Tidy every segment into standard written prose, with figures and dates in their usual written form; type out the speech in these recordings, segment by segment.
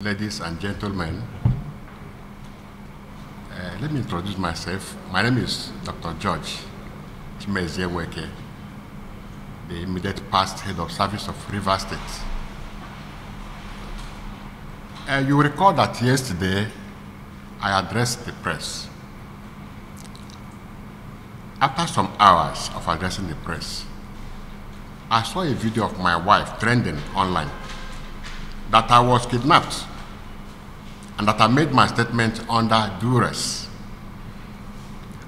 Ladies and gentlemen, let me introduce myself. My name is Dr. George Chimezieweke, the immediate past head of service of Rivers State. You recall that yesterday I addressed the press. After some hours of addressing the press, I saw a video of my wife trending online that I was kidnapped and that I made my statement under duress.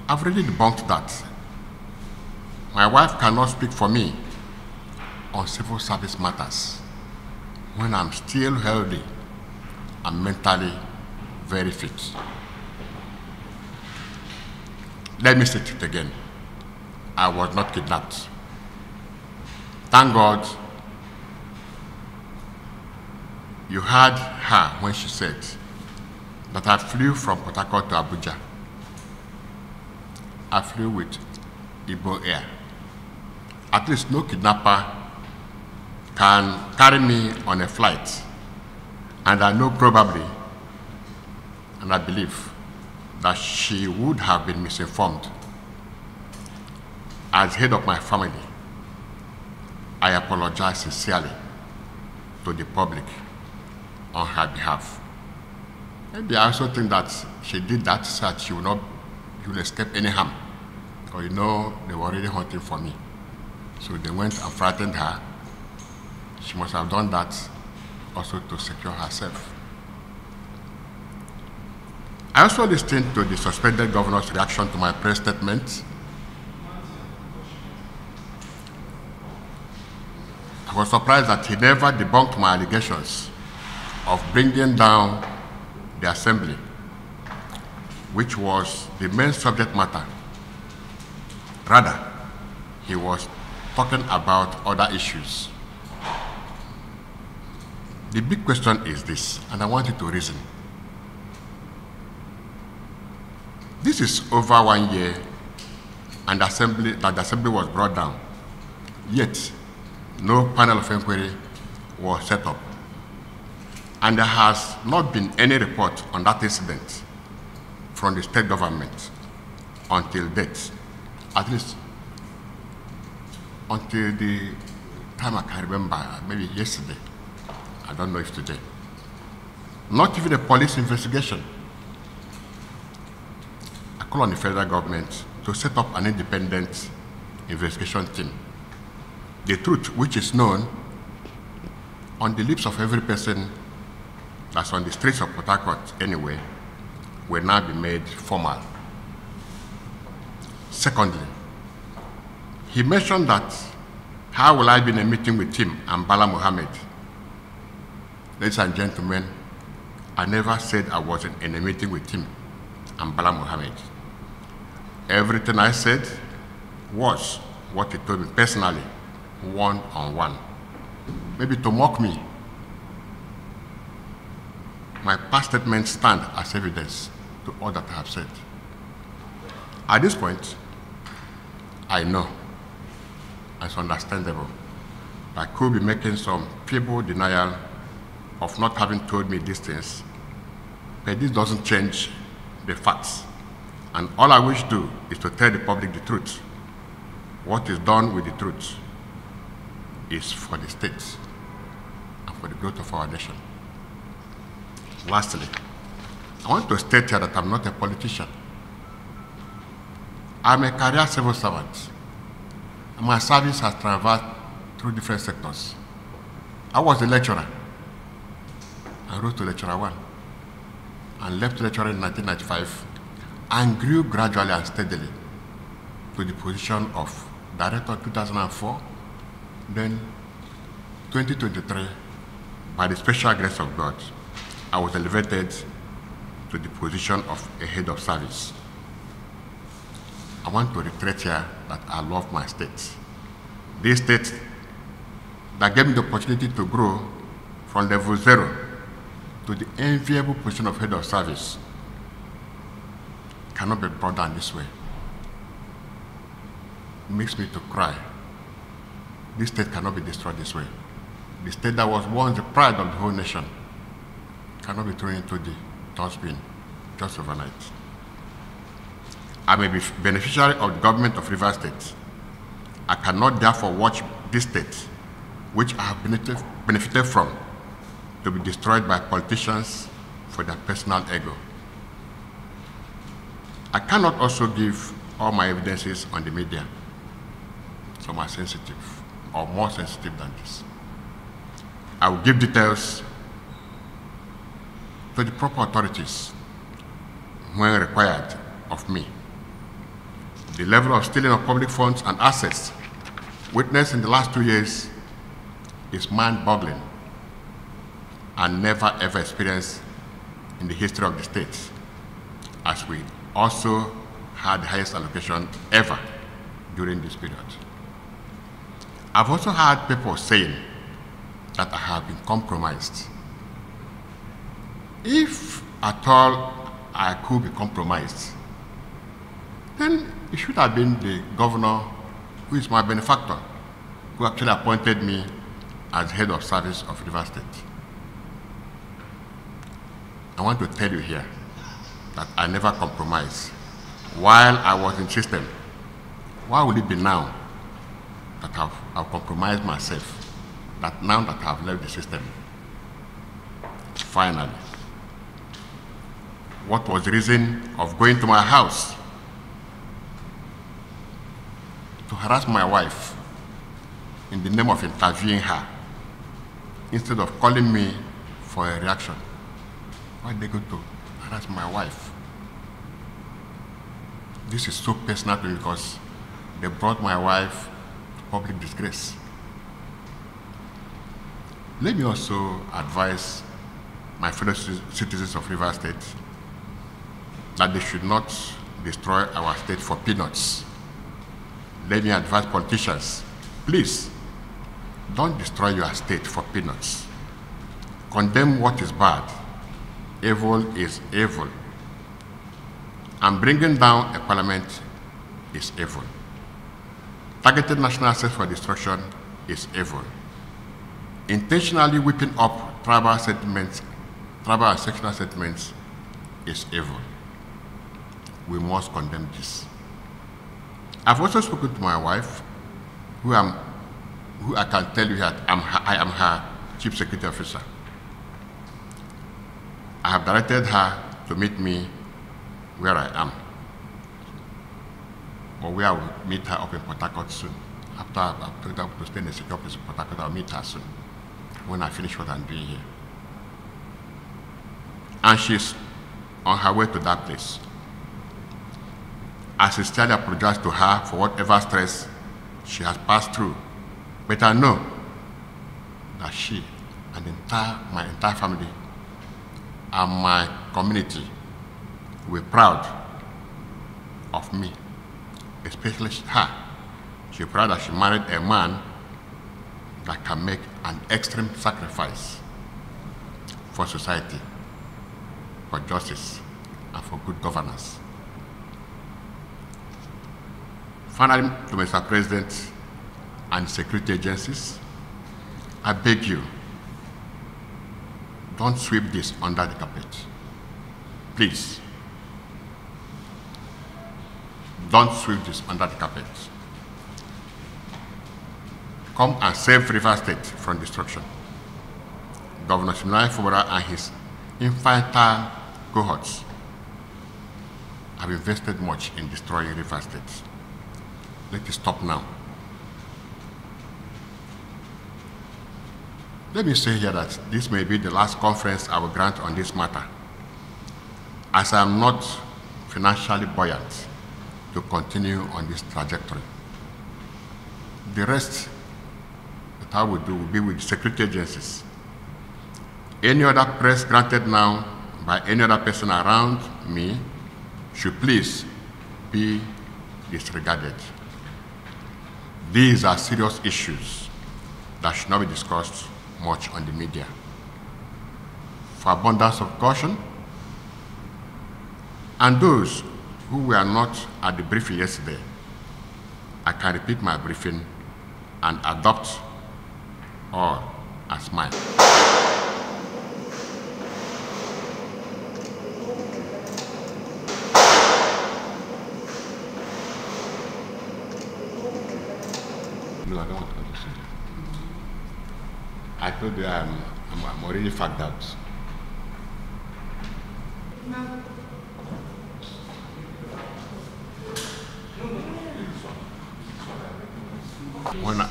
I've already debunked that. My wife cannot speak for me on civil service matters when I'm still healthy and mentally very fit. Let me state it again. I was not kidnapped. Thank God you heard her when she said that I flew from Port Harcourt to Abuja. I flew with Igbo Air. At least no kidnapper can carry me on a flight. And I know probably, and I believe, that she would have been misinformed. As head of my family, I apologize sincerely to the public on her behalf. Maybe I also think that she did that so that she will escape any harm. Because they were already hunting for me. So they went and frightened her. She must have done that also to secure herself. I also listened to the suspended governor's reaction to my press statement. I was surprised that he never debunked my allegations of bringing down the assembly, which was the main subject matter. Rather, he was talking about other issues. The big question is this, and I want you to reason. This is over 1 year, and the assembly was brought down. Yet, no panel of inquiry was set up. And there has not been any report on that incident from the state government until date, at least until the time I can remember, maybe yesterday. I don't know if today. Not even a police investigation. I call on the federal government to set up an independent investigation team. The truth, which is known on the lips of every person that's on the streets of Port Harcourt anyway, will now be made formal. Secondly, he mentioned that, how will I be in a meeting with him and Bala Mohammed? Ladies and gentlemen, I never said I was in a meeting with him and Bala Mohammed. Everything I said was what he told me personally, one-on-one. Maybe to mock me. My past statements stand as evidence to all that I have said. At this point, I know, it's understandable, I could be making some feeble denial of not having told me these things, but this doesn't change the facts. And all I wish to do is to tell the public the truth. What is done with the truth is for the state and for the growth of our nation. Lastly, I want to state here that I'm not a politician. I'm a career civil servant. And my service has traversed through different sectors. I was a lecturer. I rose to lecturer 1 and left lecturing in 1995 and grew gradually and steadily to the position of director in 2004, then 2023, by the special grace of God, I was elevated to the position of a head of service. I want to reiterate here that I love my state. This state that gave me the opportunity to grow from level 0 to the enviable position of head of service cannot be brought down this way. It makes me to cry. This state cannot be destroyed this way. The state that was once the pride of the whole nation cannot be thrown into the dustbin just overnight. I may be beneficiary of the government of Rivers State. I cannot therefore watch this state, which I have benefited from, to be destroyed by politicians for their personal ego. I cannot also give all my evidences on the media. Some are sensitive, or more sensitive than this. I will give details to the proper authorities when required of me. The level of stealing of public funds and assets witnessed in the last 2 years is mind-boggling and never ever experienced in the history of the state, as we also had the highest allocation ever during this period. I've also heard people saying that I have been compromised. If at all I could be compromised, then it should have been the governor, who is my benefactor, who actually appointed me as head of service of Rivers State. I want to tell you here that I never compromised while I was in system. Why would it be now that I've compromised myself, that now that I've left the system? Finally, what was the reason of going to my house to harass my wife in the name of interviewing her, instead of calling me for a reaction? Why did they go to harass my wife? This is so personal to me because they brought my wife to public disgrace. Let me also advise my fellow citizens of Rivers State that they should not destroy our state for peanuts. Let me advise politicians, please, don't destroy your state for peanuts. Condemn what is bad. Evil is evil. And bringing down a parliament is evil. Targeted national assets for destruction is evil. Intentionally whipping up tribal settlements, tribal and sectional settlements is evil. We must condemn this. I've also spoken to my wife, who I can tell you that I am her chief security officer. I have directed her to meet me where I am, or where I will meet her up in Port Harcourt soon. After I've told her to stay in the security office in Port Harcourt, I'll meet her soon, when I finish what I'm doing here. And she's on her way to that place. I sincerely apologize to her for whatever stress she has passed through, but I know that she and my entire family and my community will be proud of me, especially her. She's proud that she married a man that can make an extreme sacrifice for society, for justice, and for good governance. Finally, to Mr. President and security agencies, I beg you, don't sweep this under the carpet. Please. Don't sweep this under the carpet. Come and save Rivers State from destruction. Governor Siminalyi Fubara and his infantile cohorts have invested much in destroying Rivers State. Let it stop now. Let me say here that this may be the last conference I will grant on this matter, as I am not financially buoyant to continue on this trajectory. The rest that I will do will be with the security agencies. Any other press granted now by any other person around me should please be disregarded. These are serious issues that should not be discussed much on the media. For abundance of caution, and those who were not at the briefing yesterday, I can repeat my briefing and adopt all as mine. No, I don't want to go to studio. I told you I'm already fagged out. When I,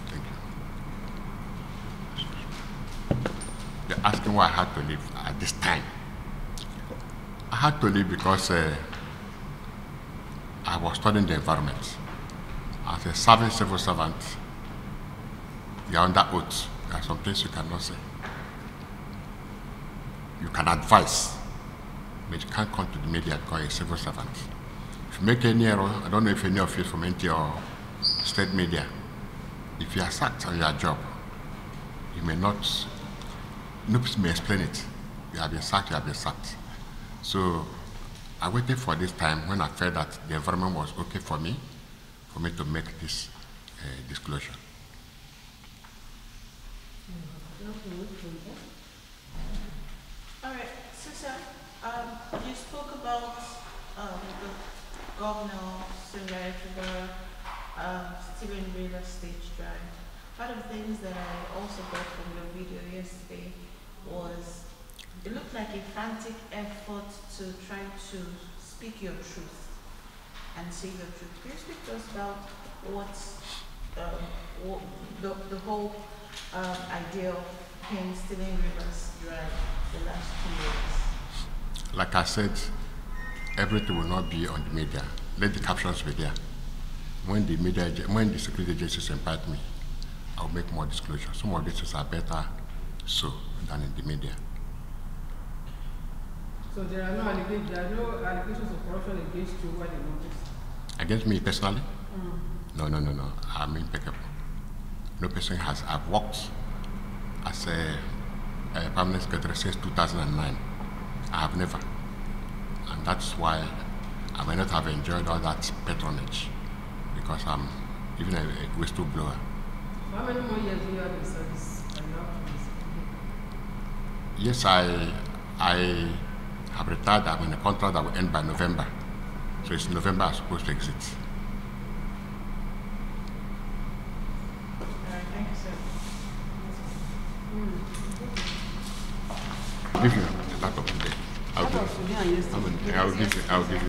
thank you. They're asking why I had to leave at this time. I had to leave because I was studying the environment. As a serving civil servant, you're under oath. There are some things you cannot say. You can advise, but you can't come to the media because you're a civil servant. If you make any error, I don't know if any of you from NT or state media, if you are sacked on your job, you may not, nobody may explain it. You have been sacked, you have been sacked. So I waited for this time when I felt that the environment was okay for me to make this disclosure. All right, so sir, you spoke about the Governor Siminalyi Fubara stealing River Stage Drive. Part of the things that I also got from your video yesterday was it looked like a frantic effort to try to speak your truth and say your truth. Can you speak to us about what the whole idea of him stealing Rivers Drive the last 2 years? Like I said, everything will not be on the media. Let the captions be there. When the security agencies invite me, I'll make more disclosure. Some of these are better so than in the media. So there are no allegations of corruption against you while in office? Against me personally? No. I'm impeccable. No person has. I've worked as a permanent secretary since 2009. I have never. And that's why I may not have enjoyed all that patronage, because I'm even a whistleblower. How many more years do you have in service? Yes, I have retired. I'm in a contract that will end by November. So it's November I'm supposed to exit. All right, thank you, sir. I'll give you the back of the day. I'll give you.